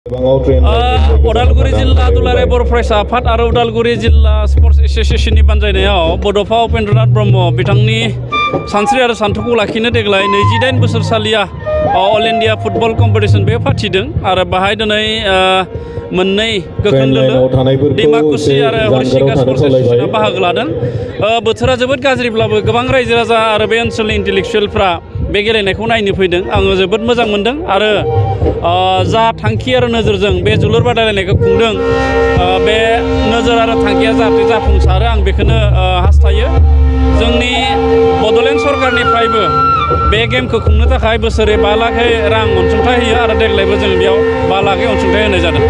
उदालगुरि जिल्ला दुलाराय बर' फरायसा आफाद आरो उदालगुरि जिल्ला स्पर्ट्स एस'सिएशननि बानजायनायाव बड'फा उपेन्द्रनाथ ब्रह्म बिथांनि सानस्रि आरो सान्थौखौ लाखिनो देग्लाय 29 बोसोरसालिया अल इन्डिया फुटबल कम्पिटिसन बे फाथिदों आरो बाहाय दिनै मोननै गोख्रों लोगो दैमाकुसि आरो हरिसिंगा स्पर्ट्स एस'सिएशना बाहागो लादों। बोथोरा जोबोद गाज्रिब्लाबो गोबां रायजो राजा आरो बे ओनसोलनि इन्टेलेक्सुवेलफ्रा बे गेलेनायखौ नायनो फैदों। आङो जोबोद मोजां मोनदों आरो जा थांखि आरो नोजोरजों बे जोलुर बादायलायनायखौ खुंदों बे नोजोर आरो थांखिया जाहाथे जाफुंसारो आं बेखौनो हास्थायो। जोंनि बड'लेण्ड सरकारनिफ्रायबो बे गेमखौ खुंनो थाखाय बोसोरे 5 लाख रां अनसुंथाइ होयो आरो देग्लायबो जों बेयाव 5 लाख अनसुंथाइ होनाय जादों।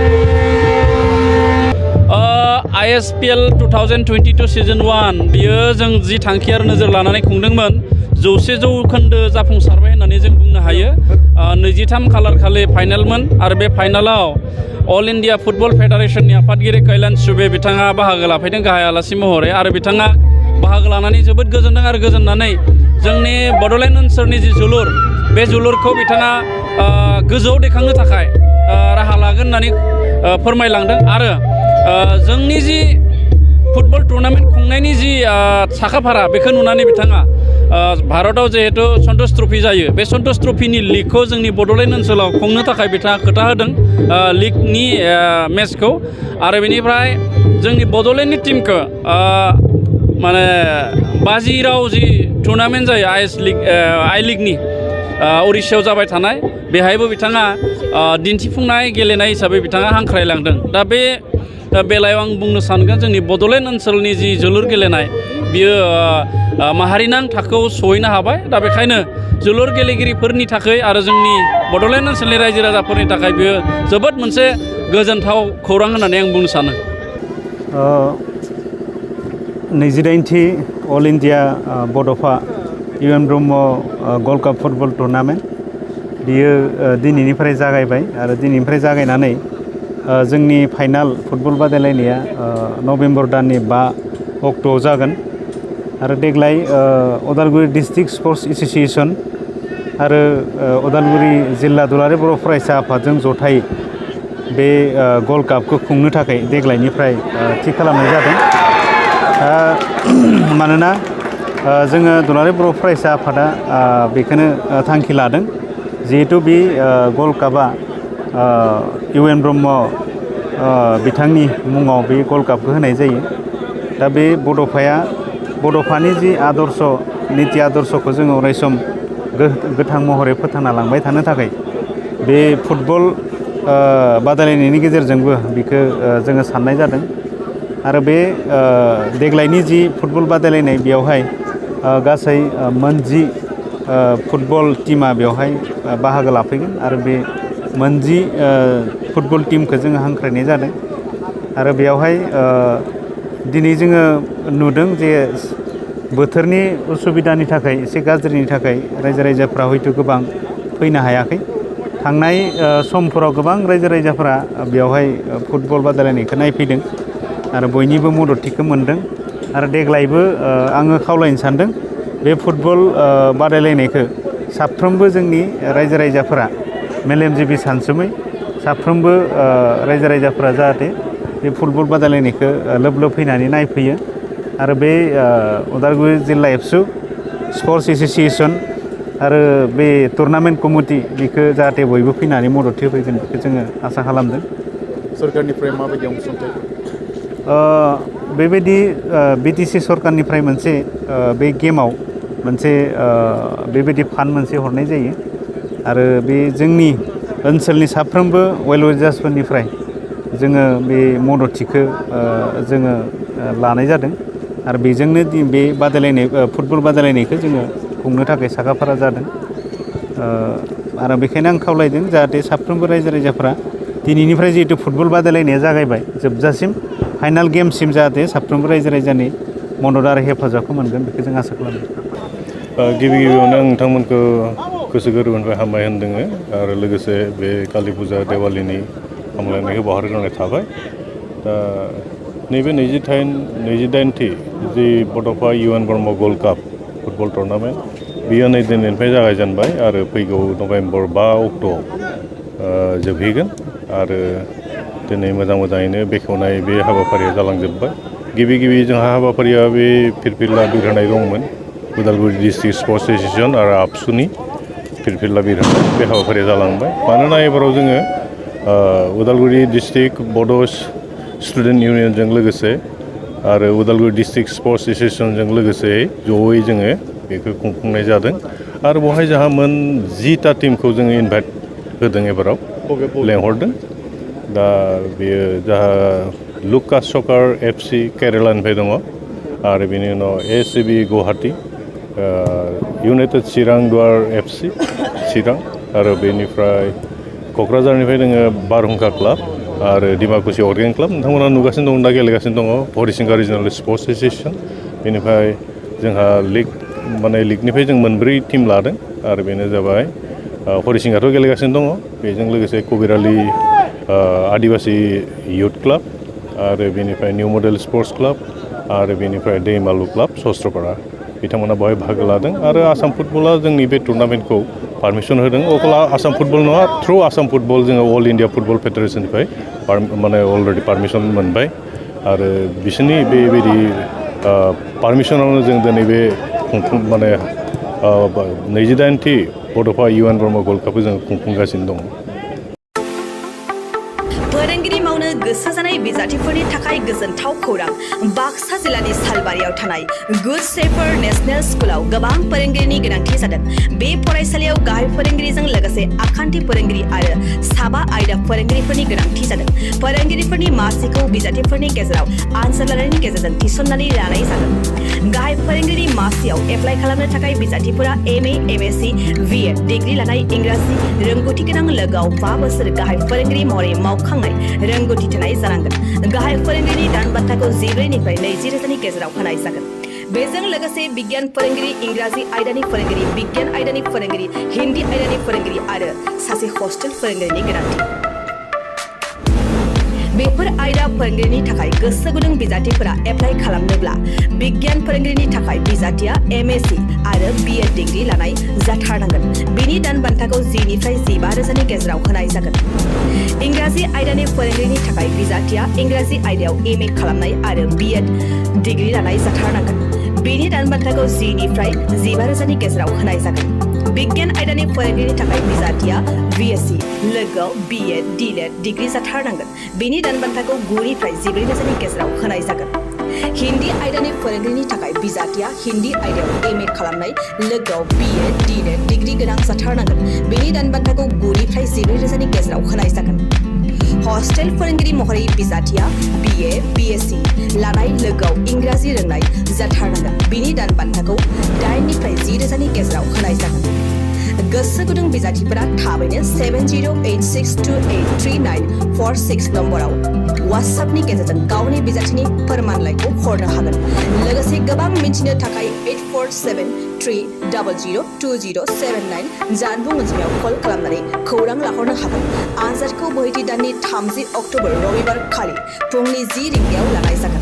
ISPL 2022 सिजन 1 बियो जों जि थांखि आरो नोजोर लानानै खुंदोंमोन 100% जाफुंसारबाय होननानै जों बुंनो हायो। 23 खालार खालि फाइनालमोन आरो बे फाइनालाव अल इन्डिया फुटबल फेडारेशननि आफादगिरि कैलान सुबे बिथाङा बाहागो लाफैदों गाहाय आलासि महरै आरो बिथाङा बाहागो लानानै जोबोद गोजोनदों आरो गोजोननानै जोंनि बड'लेण्ड ओनसोलनि जि जोलुर बे जोलुरखौ बिथाङा गोजौआव दैखांनो थाखाय राहा लागोन होननानै फोरमायलांदों आरो जोंनि जि फुटबल टुर्नामेन्ट खुंनायनि जि साखाफारा बेखौ नुनानै बिथाङा भारतआव जिहेतु सन्तोष ट्रफि जायो बे सन्तोष ट्रफिनि लिगखौ जोंनि बड'लेण्ड ओनसोलाव खुंनो थाखाय बिथाङा खोथा होदों लिगनि मेचखौ आरो बेनिफ्राय जोंनि बड'लेण्डनि टिमखौ माने बाजिराव जि टुर्नामेन्ट जायो आइ लिगनि उरिष्यायाव जाबाय थानाय बेहायबो बिथाङा दिन्थिफुंनाय गेलेनाय हिसाबै बिथाङा हांख्रायलांदों। दा बे बेलायाव आं बुंनो सानगोन जोंनि बड'लेण्ड ओनसोलनि जि जोलुर गेलेनाय बियो माहारिनां थाखोआव सहैनो हाबाय। दा बेखायनो जोलुर गेलेगिरिफोरनि थाखाय आरो जोंनि बड'लेण्ड ओनसोलनि रायजो राजाफोरनि थाखाय बियो जोबोद मोनसे गोजोनथाव खौरां होननानै आं बुंनो सानो। 28थि अल इन्डिया बड'फा UN Brahma gold cup football tournament बियो दिनैनिफ्राय जागायबाय आरो दिनैनिफ्राय जागायनानै जोंनि फाइनाल फुटबल बादायलायनाया नभेम्बर दाननि 5 अक्ट'आव जागोन आरो देग्लाय उदालगुरि डिस्ट्रिक्ट स्पर्ट्स एस'सिएशन आरो उदालगुरि जिल्ला दुलाराय बर' फरायसा आफादजों जथायै बे गल्ड कापखौ खुंनो थाखाय देग्लायनिफ्राय थि खालामनाय जादों। मानोना जोङो दुलाराय बर' फरायसा आफादा बेखौनो थांखि लादों जिहेतु बे गल्ड कापआ UN ब्रह्म बिथांनि मुङाव बे गल्ड कापखौ होनाय जायो। दा बे बड'फानि जि आदर्श निति आदर्शखौ जोङो अरायसम गोथां महरै फोथांना लांबाय थानो थाखाय बे फुटबल बादायलायनायनि गेजेरजोंबो बिखौ जोङो साननाय जादों आरो बे देग्लायनि जि फुटबल बादायलायनाय बेयावहाय गासै 10 फुटबल टिमा बेवहाय बाहागो लाफैगोन आरो बे 10 फुटबल टिमखौ जोङो हांख्रायनाय जादों आरो बेयावहाय दिनै जोङो नुदों जे बोथोरनि उसुबिदानि थाखाय एसे गाज्रिनि थाखाय रायजो राजाफ्रा हयथ' गोबां फैनो हायाखै। थांनाय समफोराव गोबां रायजो राजाफ्रा बेवहाय फुटबल बादायलायनायखौ नायफैदों आरो बयनिबो मददथिखौ मोनदों आरो देग्लायबो आङो खावलायनो सानदों बे फुटबल बादायलायनायखौ साफ्रोमबो जोंनि रायजो राजाफोरा मेलेमजिबि सानसुमै साफ्रोमबो रायजो राजाफोरा जाहाथे बे फुटबल बादायलायनायखौ लोब लोब फैनानै नायफैयो आरो बे उदालगुरि जिल्ला एबसु स्पर्ट्स एस'सिएशन आरो बे टुर्नामेन्ट कमिटि बेखौ जाहाथे बयबो फैनानै मदद होफैगोन बेखौ जोङो आसा खालामदों। सोरखारनिफ्राय माबायदि अनसुंथाइ? बेबायदि BTC सरकारनिफ्राय मोनसे बे गेमाव मोनसे बेबायदि फान्ड मोनसे हरनाय जायो आरो बे जोंनि ओनसोलनि साफ्रोमबो वेल विजार्सफोरनिफ्राय जोङो बे मददथिखौ जोङो लानाय जादों आरो बेजोंनो बे बादायलायनाय फुटबल बादायलायनायखौ जोङो खुंनो थाखाय साखाफारा जादों आरो बेखायनो आं खावलायदों जाहाथे साफ्रोमबो रायजो राजाफ्रा दिनैनिफ्राय जिहेतु फुटबल बादायलायनाया जागायबाय जोबजासिम फाइनाल गेमसिम जाहाथे साफ्रोमबो रायजो राजानि मदद आरो हेफाजाबखौ मोनगोन बेखौ जों आसा खालामो। गिबि गिबियावनो आं नोंथांमोनखौ गोसो गोरबोनिफ्राय हामबाय होनदों आरो लोगोसे बे कालि फुजा देवालिनि हामलायनायखौ बावहरग्रोनाय थाबाय। दा नैबे 28थि जि बड'फा UN Brahma gold cup football tournament बियो नै दिनैनिफ्राय जागायजेनबाय आरो फैगौ नभेम्बर 5 अक्ट'आव जोबहैगोन। आरो दिनै मोजाङैनो बेखेवनाय बे हाबाफारिया जालांजोब्बाय गिबि जोंहा हाबाफारिया बे फिरफिला बिरहोनाय दंमोन उदालगुरि डिस्ट्रिक्ट स्पर्ट्स एस'सिएशन आरो आबसुनि फिरफिला बिरहोनाय बे हाबाफारिया जालांबाय मानोना एबाराव जोङो उदालगुरि डिस्ट्रिक्ट बड' स्टुडेन्ट इउनियनजों लोगोसे आरो उदालगुरि डिस्ट्रिक्ट स्पर्ट्स एस'सिएशनजों लोगोसे जयै जोङो बेखौ खुंफुंनाय जादों आरो बेवहाय जोंहा मोन 10टा टीमखौ जोङो इनभाइट होदों एबाराव लेंहरदों दा बेयो जाहा लुकास सकार FC केरेलानिफ्राय दङ आरो बेनि उनाव ACB गुवाहाटी इउनाइटेड चिरां दुवार FC चिरां आरो बेनिफ्राय क'क्राझारनिफ्राय दोङो बारहुंखा क्लाब आरो डिमाकुसि अर्गेन क्लाब नोंथांमोना नुगासिनो दं दा गेलेगासिनो दङ हरिसिंगा रिजनेल स्पर्ट्स एस'सिएशन बेनिफ्राय जोंहा लिगनिफ्राय जों मोनब्रै टीम लादों आरो बेनो जाबाय हरिसिंगाथ' गेलेगासिनो दङ बेजों लोगोसे कबिरालि आदिबासि युथ क्लाब आरो बेनिफ्राय निउ मडेल स्पर्ट्स क्लाब आरो बेनिफ्राय दैमालु क्लाब सस्त्रपारा बिथांमोना बेवहाय बाहागो लादों आरो आसाम फुटबला जोंनि बे टुर्नामेन्टखौ पारमिसन होदों अकल आसाम फुटबल नङा थ्रु आसाम फुटबल जोङो अल इन्डिया फुटबल फेडारेसननिफ्राय अलरेडि पारमिसन मोनबाय आरो बिसोरनि बेबायदि पारमिसनावनो जों दिनै बे 28थि बड'फा UN ब्रह्म गल्ड कापखौ जों खुंफुंगासिनो दङ फोरोंगिरि मावनो गोसो जानाय बिजाथिफोरनि थाखाय गोजोनथाव खौरां बाक्सा जिल्लानि सालबारियाव थानाय गुड शेफार्ड नेशनेल स्कुलाव गोबां फोरोंगिरिनि गोनांथि जादों बे फरायसालियाव गाहाय फोरोंगिरिजों लोगोसे आखान्थि फोरोंगिरि आरो साबा आयदा फोरोंगिरिफोरनि गोनांथि जादों फोरोंगिरिफोरनि मासिखौ बिजाथिफोरनि गेजेराव आनजाद लानायनि गेजेरजों थिसननानै लानाय जागोन गाहाय फोरोंगिरि मासियाव एप्लाइ खालामनो थाखाय बिजाथिफोरा MA MSc BEd डिग्री लानाय इंराजि रोंगौथि गोनां लोगोआव 5 बोसोर गाहाय फोरोंगिरि महरै मावखांनाय रोंगौथि थानाय जानांगोन गाहाय फोरोंगिरिनि दान बान्थाखौ 14निफ्राय 20,000नि गेजेराव होनाय जागोन बेजों लोगोसे बिगियान फोरोंगिरि इंराजि आयदानि फोरोंगिरि बिगियान आयदानि फोरोंगिरि हिन्दी आयदानि फोरोंगिरि आरो सासे हस्टेल फोरोंगिरिनि गोनांथि बेफोर आयदा फोरोंगिरिनि थाखाय गोसो गुदुं बिजाथिफोरा एप्लाइ खालामनोब्ला बिगियान फोरोंगिरिनि थाखाय बिजाथिया MSc आरो BEd डिग्री लानाय जाथारनांगोन बिनि दान बान्थाखौ 10निफ्राय 15,000नि गेजेराव होनाय जागोन इंराजि आयदानि फोरोंगिरिनि थाखाय बिजाथिया इंराजि आयदायाव MA खालामनाय आरो BEd डिग्री लानाय जाथारनांगोन बिनि दान बान्थाखौ 10निफ्राय 15,000नि गेजेराव होनाय जागोन बिगियान आयदानि फोरोंगिरिनि थाखाय बिजाथिया BSc लोगोआव BEd DLED डिग्री जाथारनांगोन बिनि दान बान्थाखौ 9निफ्राय 14,000नि गेजेराव होनाय जागोन हिन्दी आयदानि फोरोंगिरिनि थाखाय बिजाथिया हिन्दी आयदायाव MA खालामनाय लोगोआव BEd DLED डिग्री गोनां जाथारनांगोन बिनि दान बान्थाखौ 9निफ्राय 14,000नि गेजेराव होनाय जागोन हस्टेल फोरोंगिरि महरै बिजाथिया BA BSc लानाय लोगोआव इंराजि रोंनाय जाथारनांगोन बिनि दान बान्थाखौ 8निफ्राय 10,000नि गेजेराव होनाय जागोन गोसो गुदुं बिजाथिफोरा थाबैनो 7086283946 नम्बराव WhatsAppनि गेजेरजों गावनि बिजाथिनि फोरमानलाइखौ हरनो हागोन लोगोसे गोबां मिन्थिनो थाखाय 8473002079 जानबुं अनजिमायाव कल खालामनानै खौरां लाहरनो हागोन आनजादखौ बोहैथि दाननि 30 अक्ट'बर रबिबार खालि फुंनि 10 रिंगायाव लानाय जागोन